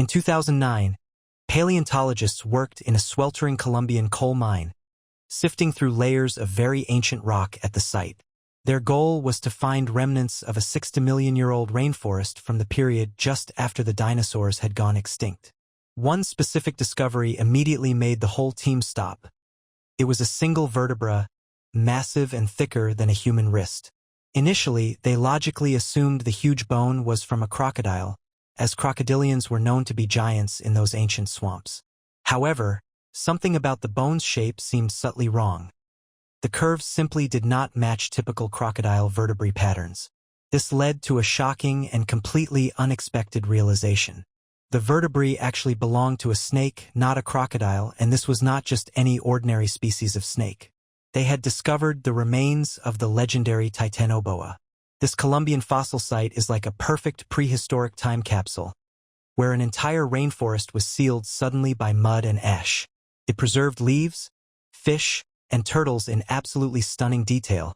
In 2009, paleontologists worked in a sweltering Colombian coal mine, sifting through layers of very ancient rock at the site. Their goal was to find remnants of a 60-million-year-old rainforest from the period just after the dinosaurs had gone extinct. One specific discovery immediately made the whole team stop. It was a single vertebra, massive and thicker than a human wrist. Initially, they logically assumed the huge bone was from a crocodile, as crocodilians were known to be giants in those ancient swamps. However, something about the bone's shape seemed subtly wrong. The curves simply did not match typical crocodile vertebrae patterns. This led to a shocking and completely unexpected realization. The vertebrae actually belonged to a snake, not a crocodile, and this was not just any ordinary species of snake. They had discovered the remains of the legendary Titanoboa. This Colombian fossil site is like a perfect prehistoric time capsule, where an entire rainforest was sealed suddenly by mud and ash. It preserved leaves, fish, and turtles in absolutely stunning detail,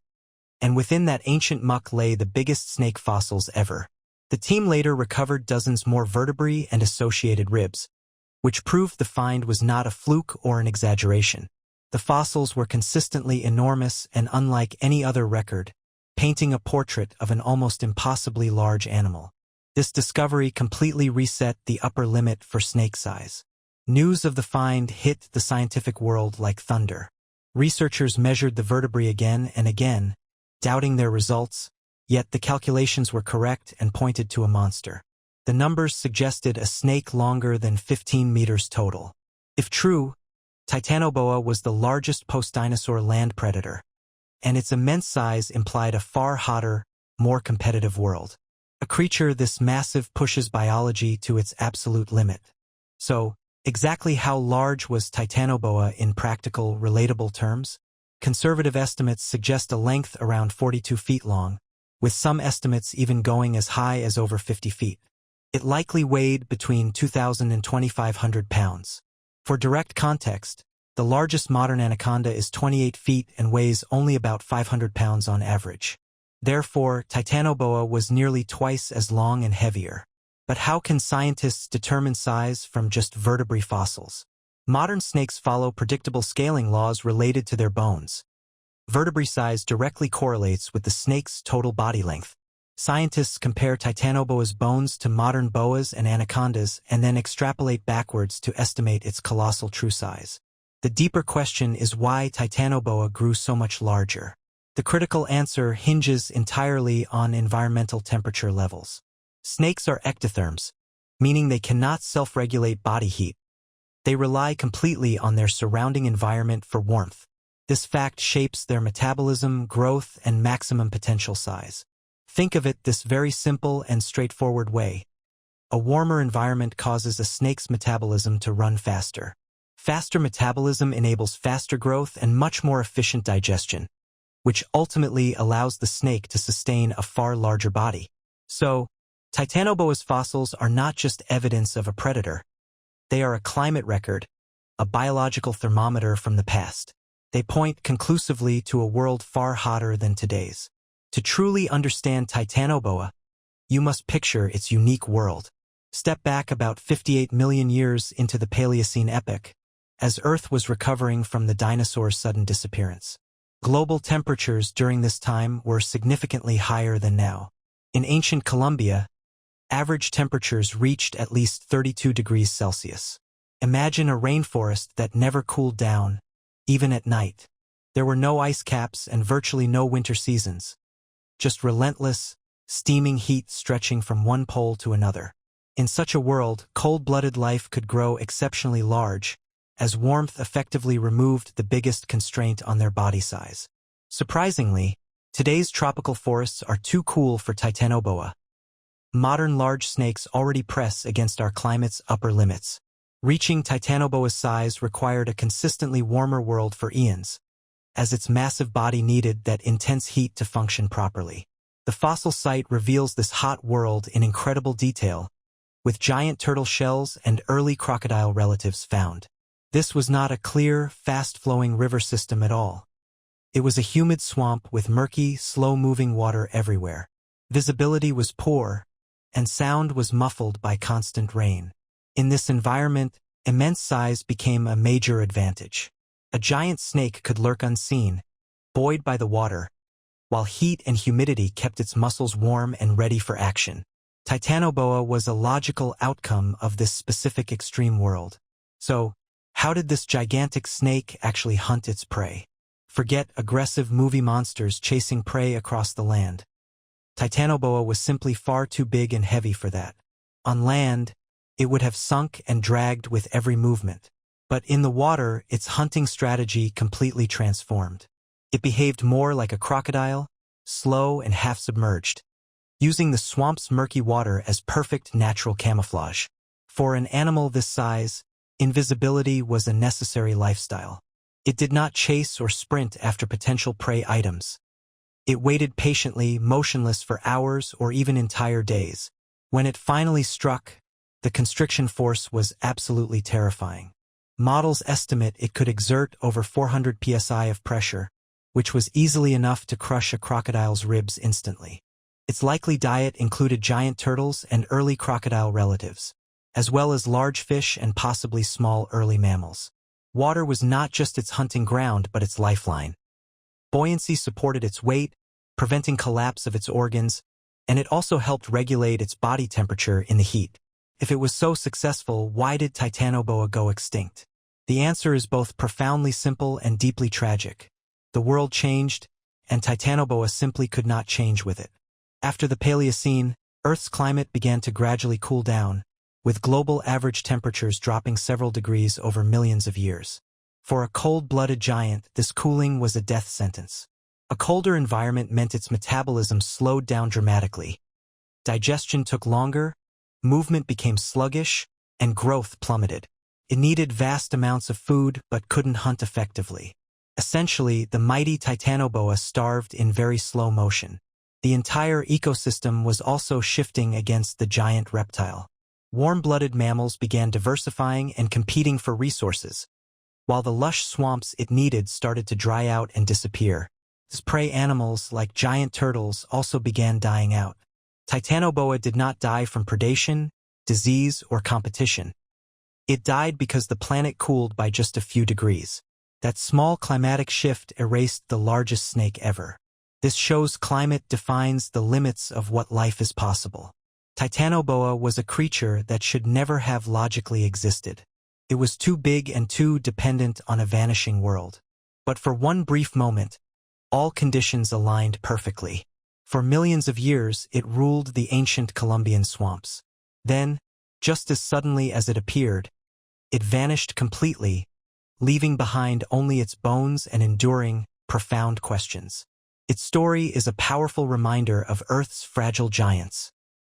and within that ancient muck lay the biggest snake fossils ever. The team later recovered dozens more vertebrae and associated ribs, which proved the find was not a fluke or an exaggeration. The fossils were consistently enormous and unlike any other record, painting a portrait of an almost impossibly large animal. This discovery completely reset the upper limit for snake size. News of the find hit the scientific world like thunder. Researchers measured the vertebrae again and again, doubting their results, yet the calculations were correct and pointed to a monster. The numbers suggested a snake longer than 15 meters total. If true, Titanoboa was the largest post-dinosaur land predator, and its immense size implied a far hotter, more competitive world. A creature this massive pushes biology to its absolute limit. So, exactly how large was Titanoboa in practical, relatable terms? Conservative estimates suggest a length around 42 feet long, with some estimates even going as high as over 50 feet. It likely weighed between 2,000 and 2,500 pounds. For direct context, the largest modern anaconda is 28 feet and weighs only about 500 pounds on average. Therefore, Titanoboa was nearly twice as long and heavier. But how can scientists determine size from just vertebrae fossils? Modern snakes follow predictable scaling laws related to their bones. Vertebrae size directly correlates with the snake's total body length. Scientists compare Titanoboa's bones to modern boas and anacondas and then extrapolate backwards to estimate its colossal true size. The deeper question is why Titanoboa grew so much larger. The critical answer hinges entirely on environmental temperature levels. Snakes are ectotherms, meaning they cannot self-regulate body heat. They rely completely on their surrounding environment for warmth. This fact shapes their metabolism, growth, and maximum potential size. Think of it this very simple and straightforward way. A warmer environment causes a snake's metabolism to run faster. Faster metabolism enables faster growth and much more efficient digestion, which ultimately allows the snake to sustain a far larger body. So, Titanoboa's fossils are not just evidence of a predator. They are a climate record, a biological thermometer from the past. They point conclusively to a world far hotter than today's. To truly understand Titanoboa, you must picture its unique world. Step back about 58 million years into the Paleocene epoch, as Earth was recovering from the dinosaurs' sudden disappearance. Global temperatures during this time were significantly higher than now. In ancient Colombia, average temperatures reached at least 32 degrees Celsius. Imagine a rainforest that never cooled down, even at night. There were no ice caps and virtually no winter seasons. Just relentless, steaming heat stretching from one pole to another. In such a world, cold-blooded life could grow exceptionally large, as warmth effectively removed the biggest constraint on their body size. Surprisingly, today's tropical forests are too cool for Titanoboa. Modern large snakes already press against our climate's upper limits. Reaching Titanoboa's size required a consistently warmer world for eons, as its massive body needed that intense heat to function properly. The fossil site reveals this hot world in incredible detail, with giant turtle shells and early crocodile relatives found. This was not a clear, fast-flowing river system at all. It was a humid swamp with murky, slow-moving water everywhere. Visibility was poor, and sound was muffled by constant rain. In this environment, immense size became a major advantage. A giant snake could lurk unseen, buoyed by the water, while heat and humidity kept its muscles warm and ready for action. Titanoboa was a logical outcome of this specific extreme world. So, how did this gigantic snake actually hunt its prey? Forget aggressive movie monsters chasing prey across the land. Titanoboa was simply far too big and heavy for that. On land, it would have sunk and dragged with every movement. But in the water, its hunting strategy completely transformed. It behaved more like a crocodile, slow and half-submerged, using the swamp's murky water as perfect natural camouflage. For an animal this size, invisibility was a necessary lifestyle. It did not chase or sprint after potential prey items. It waited patiently, motionless for hours or even entire days. When it finally struck, the constriction force was absolutely terrifying. Models estimate it could exert over 400 psi of pressure, which was easily enough to crush a crocodile's ribs instantly. Its likely diet included giant turtles and early crocodile relatives, as well as large fish and possibly small early mammals. Water was not just its hunting ground but its lifeline. Buoyancy supported its weight, preventing collapse of its organs, and it also helped regulate its body temperature in the heat. If it was so successful, why did Titanoboa go extinct? The answer is both profoundly simple and deeply tragic. The world changed, and Titanoboa simply could not change with it. After the Paleocene, Earth's climate began to gradually cool down, with global average temperatures dropping several degrees over millions of years. For a cold-blooded giant, this cooling was a death sentence. A colder environment meant its metabolism slowed down dramatically. Digestion took longer, movement became sluggish, and growth plummeted. It needed vast amounts of food but couldn't hunt effectively. Essentially, the mighty Titanoboa starved in very slow motion. The entire ecosystem was also shifting against the giant reptile. Warm-blooded mammals began diversifying and competing for resources, while the lush swamps it needed started to dry out and disappear. Its prey animals, like giant turtles, also began dying out. Titanoboa did not die from predation, disease, or competition. It died because the planet cooled by just a few degrees. That small climatic shift erased the largest snake ever. This shows climate defines the limits of what life is possible. Titanoboa was a creature that should never have logically existed. It was too big and too dependent on a vanishing world. But for one brief moment, all conditions aligned perfectly. For millions of years, it ruled the ancient Colombian swamps. Then, just as suddenly as it appeared, it vanished completely, leaving behind only its bones and enduring, profound questions. Its story is a powerful reminder of Earth's fragile giants.